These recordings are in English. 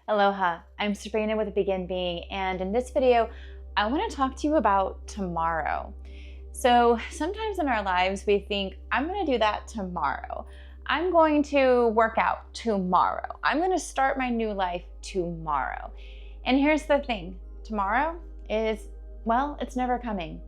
Aloha, I'm Sabrina with Begin Being, and in this video, I want to talk to you about tomorrow. So sometimes in our lives, we think, I'm going to do that tomorrow. I'm going to work out tomorrow. I'm going to start my new life tomorrow. And here's the thing, tomorrow is, well, it's never coming.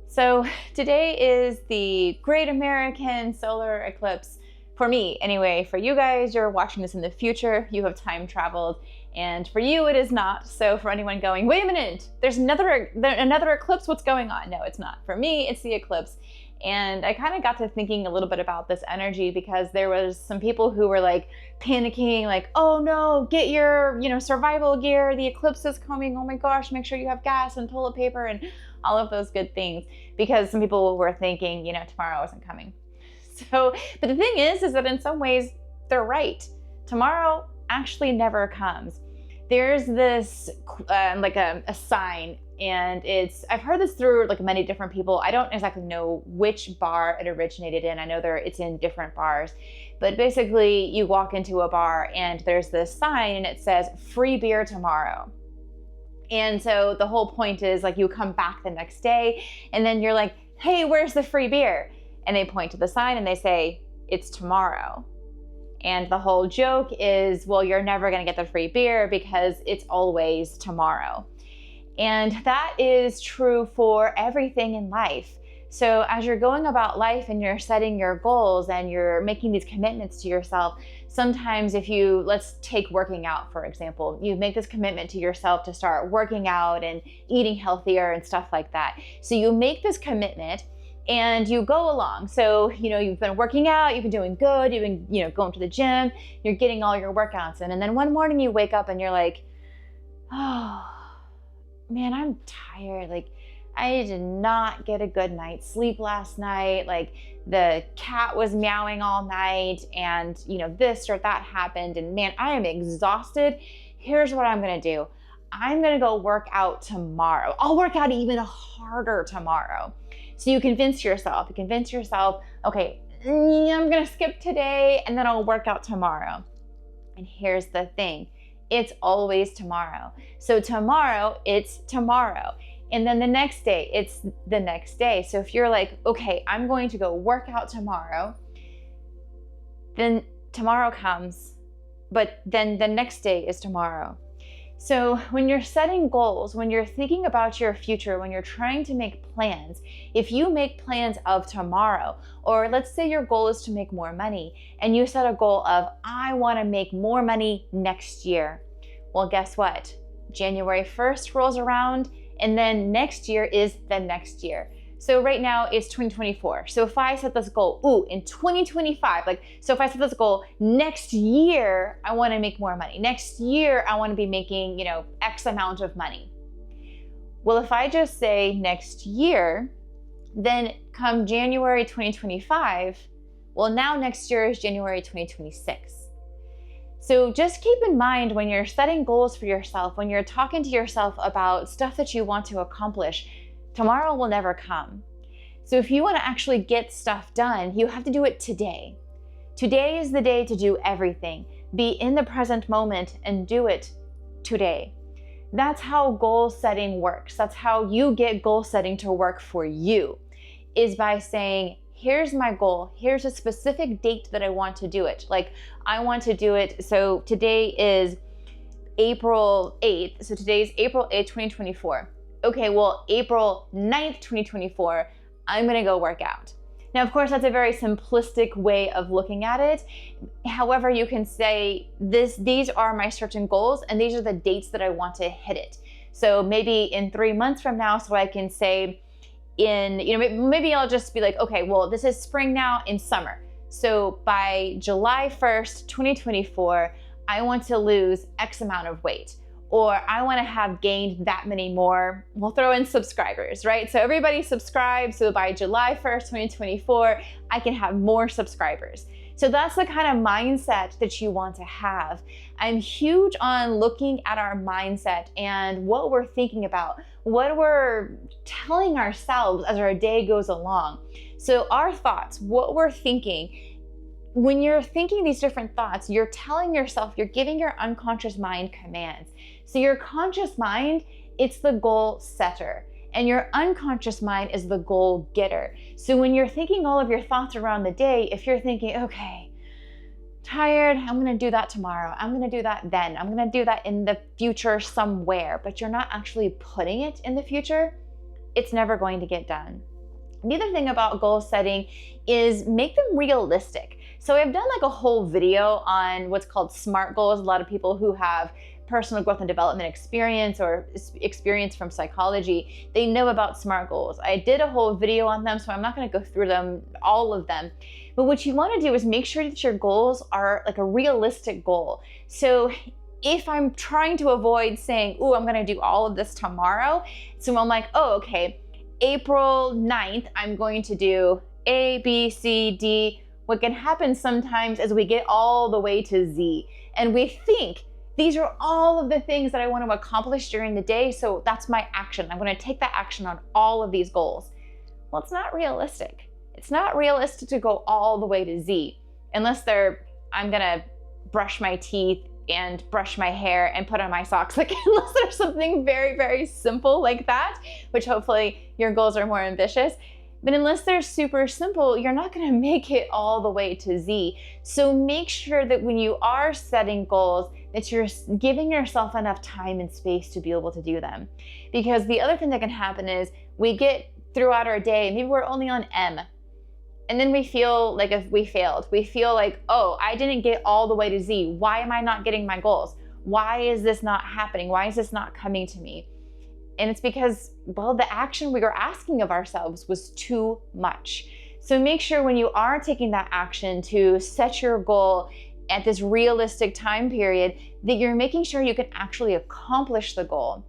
So today is the Great American Solar Eclipse. For me, anyway. For you guys, you're watching this in the future, you have time traveled, and for you, it is not. So for anyone going, wait a minute, there's another eclipse, what's going on? No, it's not. For me, it's the eclipse. And I kind of got to thinking a little bit about this energy because there was some people who were like panicking, like, oh no, get your, survival gear, the eclipse is coming, oh my gosh, make sure you have gas and toilet paper and all of those good things, because some people were thinking, tomorrow isn't coming. So, but the thing is that in some ways they're right. Tomorrow actually never comes. There's this like a sign, and I've heard this through like many different people. I don't exactly know which bar it originated in. I know it's in different bars, but basically you walk into a bar and there's this sign and it says free beer tomorrow. And so the whole point is like you come back the next day and then you're like, hey, where's the free beer? And they point to the sign and they say, it's tomorrow. And the whole joke is, well, you're never gonna get the free beer because it's always tomorrow. And that is true for everything in life. So as you're going about life and you're setting your goals and you're making these commitments to yourself, sometimes let's take working out, for example, you make this commitment to yourself to start working out and eating healthier and stuff like that. So you make this commitment and you go along. So, you've been working out, you've been doing good, you've been, going to the gym, you're getting all your workouts in. And then one morning you wake up and you're like, oh man, I'm tired. Like I did not get a good night's sleep last night. Like the cat was meowing all night and, this or that happened. And man, I am exhausted. Here's what I'm going to do. I'm going to go work out tomorrow. I'll work out even harder tomorrow. So you convince yourself, okay, I'm gonna skip today and then I'll work out tomorrow. And here's the thing, it's always tomorrow. So tomorrow, it's tomorrow. And then the next day, it's the next day. So if you're like, okay, I'm going to go work out tomorrow, then tomorrow comes, but then the next day is tomorrow. So when you're setting goals, when you're thinking about your future, when you're trying to make plans, if you make plans of tomorrow, or let's say your goal is to make more money and you set a goal of, I want to make more money next year. Well, guess what? January 1st rolls around and then next year is the next year. So right now it's 2024. So if I set this goal, in 2025, so if I set this goal, next year, I want to make more money. Next year, I want to be making, X amount of money. Well, if I just say next year, then come January 2025, well, now next year is January 2026. So just keep in mind when you're setting goals for yourself, when you're talking to yourself about stuff that you want to accomplish, tomorrow will never come. So if you want to actually get stuff done, you have to do it today. Today is the day to do everything. Be in the present moment and do it today. That's how goal setting works. That's how you get goal setting to work for you, is by saying, here's my goal. Here's a specific date that I want to do it. Like I want to do it. So today is April 8th. So today is April 8th, 2024. Okay, well, April 9th, 2024, I'm gonna go work out. Now, of course, that's a very simplistic way of looking at it. However, you can say these are my certain goals and these are the dates that I want to hit it. So maybe in 3 months from now, so I can say maybe I'll just be like, okay, well, this is spring now in summer. So by July 1st, 2024, I want to lose X amount of weight. Or I want to have gained that many more, we'll throw in subscribers, right? So everybody subscribes, so by July 1st, 2024, I can have more subscribers. So that's the kind of mindset that you want to have. I'm huge on looking at our mindset and what we're thinking about, what we're telling ourselves as our day goes along. So our thoughts, what we're thinking, when you're thinking these different thoughts, you're telling yourself, you're giving your unconscious mind commands. So your conscious mind, it's the goal setter, and your unconscious mind is the goal getter. So when you're thinking all of your thoughts around the day, if you're thinking, okay, tired, I'm gonna do that tomorrow, I'm gonna do that then, I'm gonna do that in the future somewhere, but you're not actually putting it in the future, it's never going to get done. The other thing about goal setting is make them realistic. So I've done like a whole video on what's called SMART goals. A lot of people who have personal growth and development experience or experience from psychology, they know about SMART goals. I did a whole video on them, so I'm not going to go through them, all of them. But what you want to do is make sure that your goals are like a realistic goal. So if I'm trying to avoid saying, "Ooh, I'm going to do all of this tomorrow," so I'm like, "Oh, okay, April 9th, I'm going to do A, B, C, D." What can happen sometimes is we get all the way to Z and we think these are all of the things that I want to accomplish during the day, so that's my action. I'm going to take that action on all of these goals. Well, it's not realistic. It's not realistic to go all the way to Z unless I'm going to brush my teeth and brush my hair and put on my socks. Like, unless there's something very, very simple like that, which hopefully your goals are more ambitious. But unless they're super simple, you're not going to make it all the way to Z. So make sure that when you are setting goals, that you're giving yourself enough time and space to be able to do them. Because the other thing that can happen is we get throughout our day, maybe we're only on M, and then we feel like if we failed. We feel like, oh, I didn't get all the way to Z. Why am I not getting my goals? Why is this not happening? Why is this not coming to me? And it's because, well, the action we were asking of ourselves was too much. So make sure when you are taking that action to set your goal at this realistic time period, that you're making sure you can actually accomplish the goal.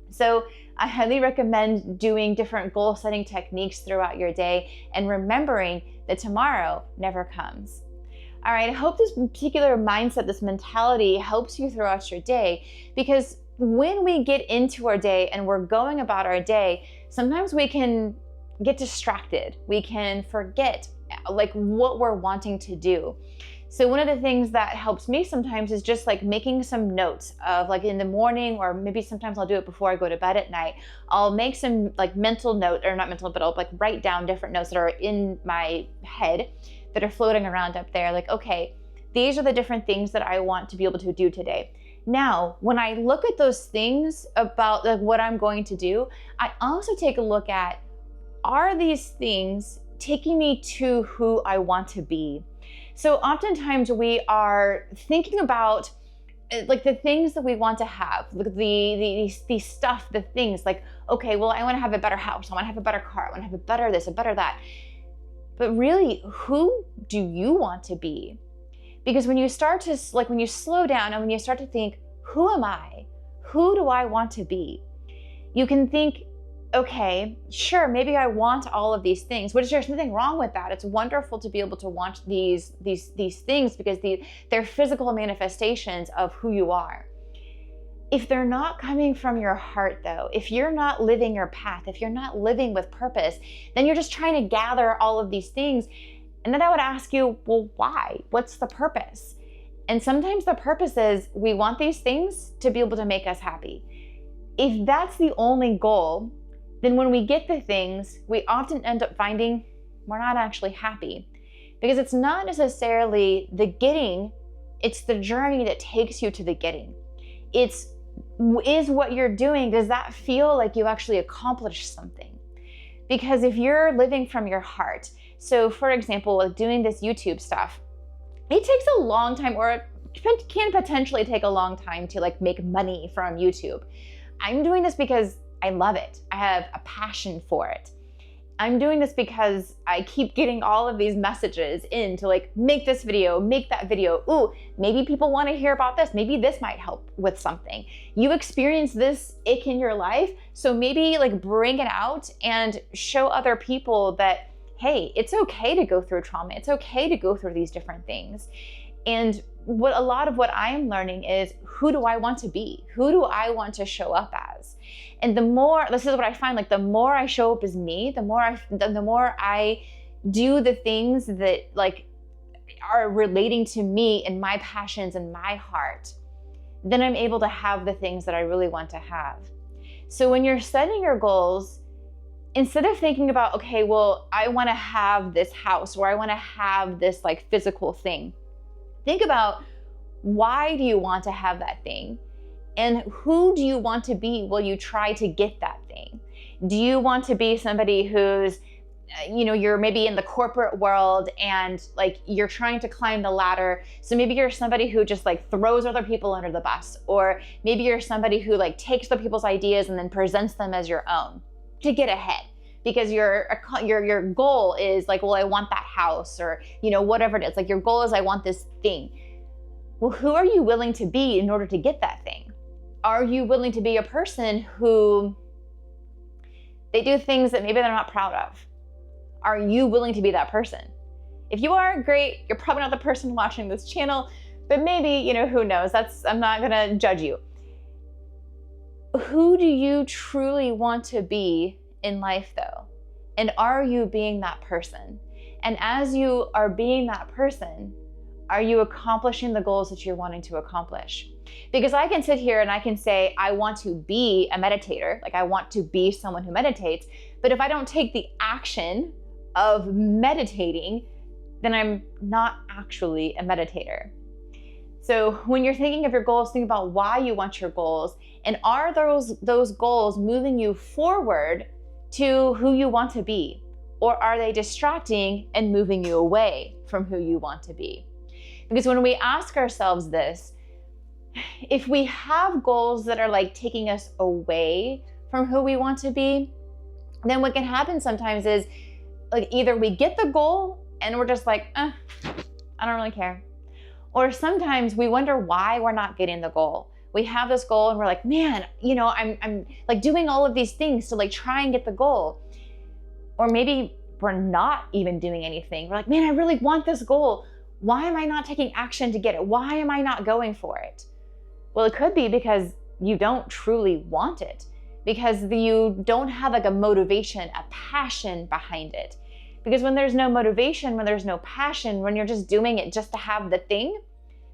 So I highly recommend doing different goal setting techniques throughout your day and remembering that tomorrow never comes. All right, I hope this particular mindset, this mentality helps you throughout your day, because when we get into our day and we're going about our day, sometimes we can get distracted. We can forget like what we're wanting to do. So one of the things that helps me sometimes is just like making some notes of, like, in the morning, or maybe sometimes I'll do it before I go to bed at night. I'll make some like mental note, or not mental, but I'll like write down different notes that are in my head that are floating around up there. Like, okay, these are the different things that I want to be able to do today. Now, when I look at those things about like what I'm going to do, I also take a look at, are these things taking me to who I want to be? So oftentimes we are thinking about like the things that we want to have, like the stuff, the things like, okay, well, I want to have a better house, I want to have a better car, I want to have a better this, a better that. But really, who do you want to be? Because when you start to, like, when you slow down and when you start to think, who am I? Who do I want to be? You can think, okay, sure, maybe I want all of these things, which there's nothing wrong with that. It's wonderful to be able to want these things, because they're physical manifestations of who you are. If they're not coming from your heart, though, if you're not living your path, if you're not living with purpose, then you're just trying to gather all of these things. And then I would ask you, well, why? What's the purpose? And sometimes the purpose is we want these things to be able to make us happy. If that's the only goal, then when we get the things, we often end up finding we're not actually happy. Because it's not necessarily the getting, it's the journey that takes you to the getting. Is what you're doing, does that feel like you actually accomplished something? Because if you're living from your heart, so for example, like doing this YouTube stuff, it takes a long time, or it can potentially take a long time to like make money from YouTube. I'm doing this because I love it. I have a passion for it. I'm doing this because I keep getting all of these messages in to like, make this video, make that video. Ooh, maybe people want to hear about this. Maybe this might help with something. You experience this ick in your life, so maybe like bring it out and show other people that, hey, it's okay to go through trauma. It's okay to go through these different things. And a lot of what I'm learning is, who do I want to be? Who do I want to show up as? And the more, this is what I find, like the more I show up as me, the more I do the things that like are relating to me and my passions and my heart, then I'm able to have the things that I really want to have. So when you're setting your goals, instead of thinking about, okay, well, I want to have this house or I want to have this like physical thing, think about, why do you want to have that thing? And who do you want to be while you try to get that thing? Do you want to be somebody who's, you're maybe in the corporate world and like you're trying to climb the ladder. So maybe you're somebody who just like throws other people under the bus, or maybe you're somebody who like takes other people's ideas and then presents them as your own to get ahead. Because your goal is like, well, I want that house, or whatever it is. Like your goal is, I want this thing. Well, who are you willing to be in order to get that thing? Are you willing to be a person who they do things that maybe they're not proud of? Are you willing to be that person? If you are, great. You're probably not the person watching this channel, but maybe, who knows? I'm not gonna judge you. Who do you truly want to be in life though? And are you being that person? And as you are being that person, are you accomplishing the goals that you're wanting to accomplish? Because I can sit here and I can say, I want to be a meditator, like I want to be someone who meditates, but if I don't take the action of meditating, then I'm not actually a meditator. So when you're thinking of your goals, think about why you want your goals, and are those goals moving you forward to who you want to be? Or are they distracting and moving you away from who you want to be? Because when we ask ourselves this, if we have goals that are like taking us away from who we want to be, then what can happen sometimes is like either we get the goal and we're just like, I don't really care. Or sometimes we wonder why we're not getting the goal. We have this goal and we're like, man, I'm like doing all of these things to like try and get the goal. Or maybe we're not even doing anything. We're like, man, I really want this goal. Why am I not taking action to get it? Why am I not going for it? Well, it could be because you don't truly want it, because you don't have like a motivation, a passion behind it. Because when there's no motivation, when there's no passion, when you're just doing it just to have the thing,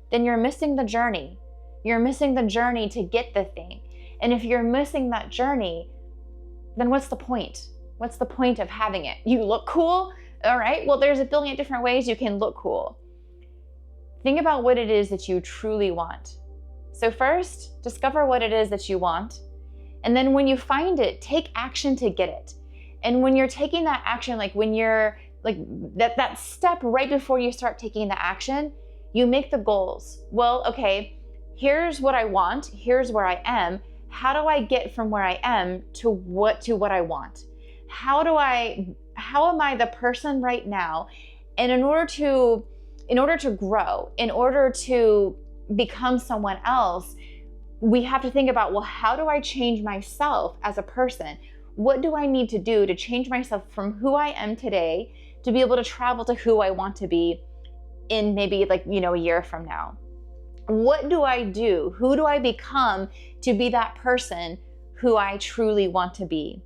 then you're missing the journey. You're missing the journey to get the thing. And if you're missing that journey, then what's the point? What's the point of having it? You look cool, all right? Well, there's a billion different ways you can look cool. Think about what it is that you truly want. So first, discover what it is that you want. And then when you find it, take action to get it. And when you're taking that action, like when you're like that step right before you start taking the action, you make the goals. Well, okay, here's what I want. Here's where I am. How do I get from where I am to what I want? How am I the person right now? And in order to grow, in order to become someone else, we have to think about, well, how do I change myself as a person? What do I need to do to change myself from who I am today to be able to travel to who I want to be in maybe like, a year from now? What do I do? Who do I become to be that person who I truly want to be?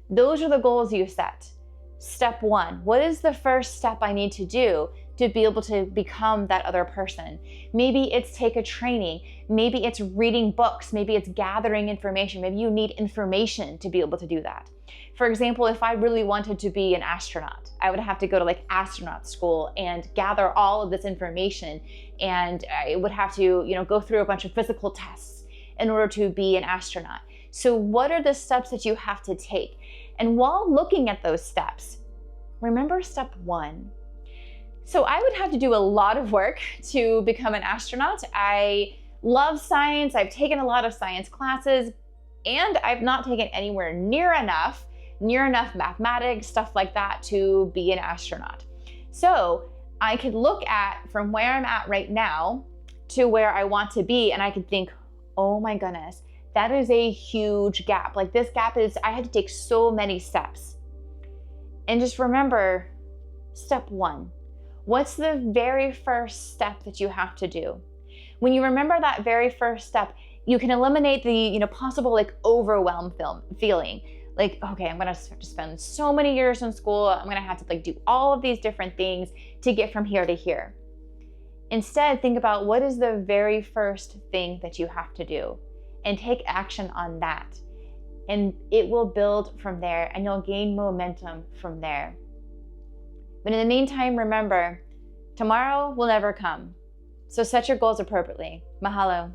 Those are the goals you set. Step one, what is the first step I need to do to be able to become that other person? Maybe it's take a training. Maybe it's reading books. Maybe it's gathering information. Maybe you need information to be able to do that. For example, if I really wanted to be an astronaut, I would have to go to like astronaut school and gather all of this information. And I would have to, go through a bunch of physical tests in order to be an astronaut. So what are the steps that you have to take? And while looking at those steps, remember step one. So I would have to do a lot of work to become an astronaut. I love science. I've taken a lot of science classes, and I've not taken anywhere near enough mathematics, stuff like that, to be an astronaut. So I could look at from where I'm at right now to where I want to be, and I could think, oh my goodness, that is a huge gap. Like this gap is, I had to take so many steps. And just remember, step one. What's the very first step that you have to do? When you remember that very first step, you can eliminate the possible like overwhelm feeling. Like, okay, I'm gonna have to spend so many years in school. I'm gonna have to like do all of these different things to get from here to here. Instead, think about what is the very first thing that you have to do and take action on that. And it will build from there and you'll gain momentum from there. But in the meantime, remember, tomorrow will never come. So set your goals appropriately. Mahalo.